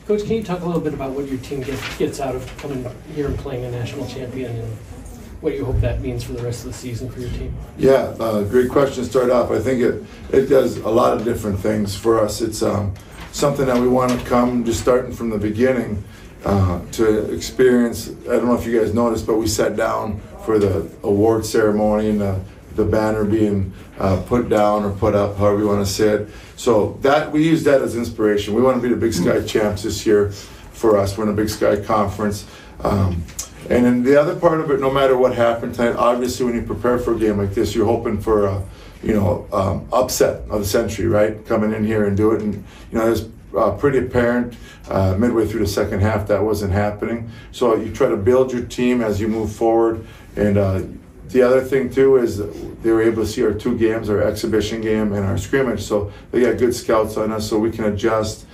Coach, can you talk a little bit about what your team gets out of coming here and playing a national champion, and what you hope that means for the rest of the season for your team? Yeah, great question to start off. I think it does a lot of different things for us. It's something that we want to come, just starting from the beginning, to experience. I don't know if you guys noticed, but we sat down for the award ceremony and the banner being put down or put up, however you want to say it. So that we use that as inspiration. We want to be the Big Sky champs this year for us. We're in a Big Sky conference. And then the other part of it, no matter what happened tonight, obviously when you prepare for a game like this, you're hoping for upset of the century, right? Coming in here and do it. And it was pretty apparent midway through the second half that wasn't happening. So you try to build your team as you move forward. And the other thing too is they were able to see our two games, our exhibition game and our scrimmage. So they got good scouts on us, so we can adjust,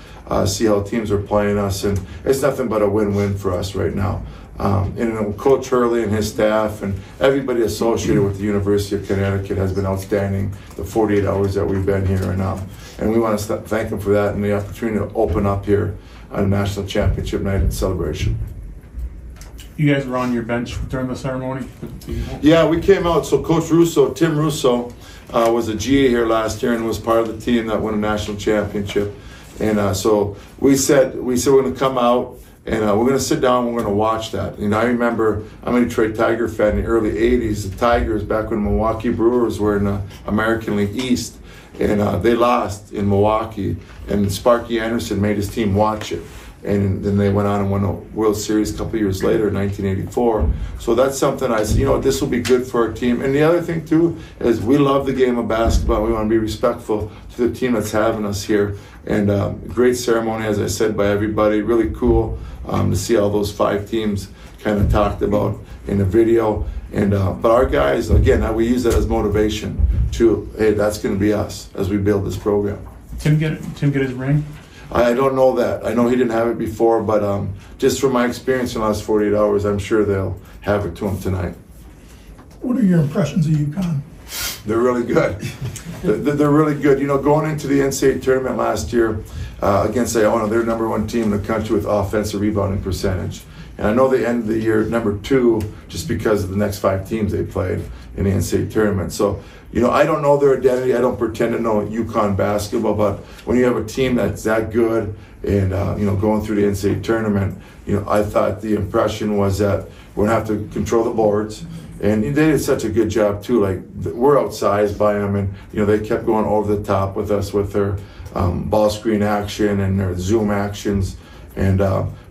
see how teams are playing us, and it's nothing but a win-win for us right now. And Coach Hurley and his staff and everybody associated with the University of Connecticut has been outstanding the 48 hours that we've been here, and we want to thank them for that and the opportunity to open up here on a national championship night and celebration. You guys were on your bench during the ceremony? Yeah, we came out. So Coach Russo, Tim Russo, was a GA here last year and was part of the team that won a national championship. And so we said we're going to come out and we're going to sit down and we're going to watch that. I remember, I'm a Detroit Tiger fan in the early 80s. The Tigers, back when Milwaukee Brewers were in the American League East, and they lost in Milwaukee, and Sparky Anderson made his team watch it. And then they went on and won a World Series a couple years later in 1984. So that's something I said, this will be good for our team. And the other thing too is we love the game of basketball. We want to be respectful to the team that's having us here. And great ceremony, as I said, by everybody. Really cool to see all those 5 teams kind of talked about in the video. And but our guys, again, we use that as motivation to, hey, that's going to be us as we build this program. Tim get his ring? I don't know that. I know he didn't have it before, but just from my experience in the last 48 hours, I'm sure they'll have it to him tonight. What are your impressions of UConn? They're really good. They're really good. Going into the NCAA tournament last year against Iona, they're #1 team in the country with offensive rebounding percentage. And I know they ended the year #2 just because of the next 5 teams they played in the NCAA tournament. So, I don't know their identity. I don't pretend to know UConn basketball, but when you have a team that's that good and, going through the NCAA tournament, I thought the impression was that we're going to have to control the boards. And they did such a good job too. Like, we're outsized by them, and they kept going over the top with us with their ball screen action and their zoom actions. And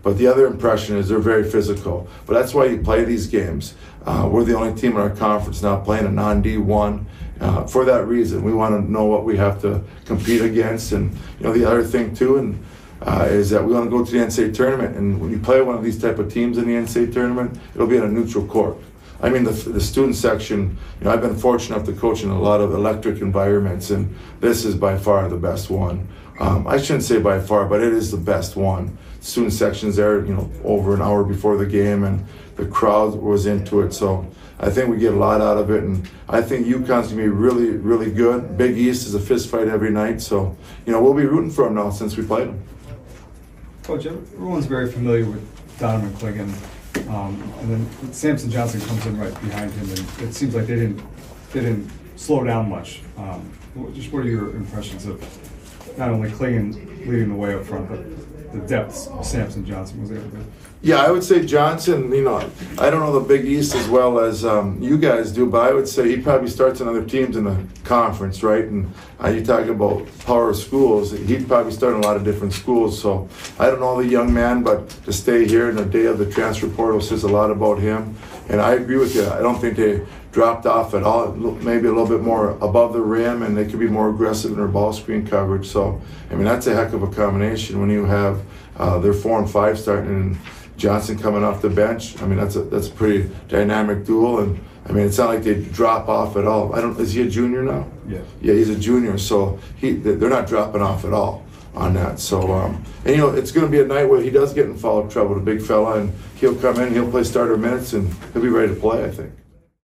but the other impression is they're very physical. But that's why you play these games. We're the only team in our conference now playing a non-D1. For that reason, we want to know what we have to compete against. And the other thing too, is that we want to go to the NCAA tournament. And when you play one of these type of teams in the NCAA tournament, it'll be in a neutral court. I mean, the student section, I've been fortunate enough to coach in a lot of electric environments, and this is by far the best one. I shouldn't say by far, but it is the best one. Student section's there, over an hour before the game, and the crowd was into it. So I think we get a lot out of it, and I think UConn's gonna be really, really good. Big East is a fist fight every night, so we'll be rooting for them now since we played them. Coach, everyone's very familiar with Donovan Clingan. And then Samson Johnson comes in right behind him, and it seems like they didn't slow down much. Just what are your impressions of not only Clingan leading the way up front, but the depths Samson Johnson was able to? Yeah, I would say Johnson, I don't know the Big East as well as you guys do, but I would say he probably starts on other teams in the conference, right? And you talk about power schools, he'd probably start in a lot of different schools. So I don't know the young man, but to stay here in the day of the transfer portal says a lot about him. And I agree with you. I don't think they dropped off at all. Maybe a little bit more above the rim, and they could be more aggressive in their ball screen coverage. So, that's a heck of a combination when you have their 4 and 5 starting and Johnson coming off the bench. That's a pretty dynamic duel, and it's not like they drop off at all. Is he a junior now? Yeah. Yeah, he's a junior, so they're not dropping off at all on that. So, it's going to be a night where he does get in foul trouble, the big fella, and he'll come in, he'll play starter minutes, and he'll be ready to play, I think.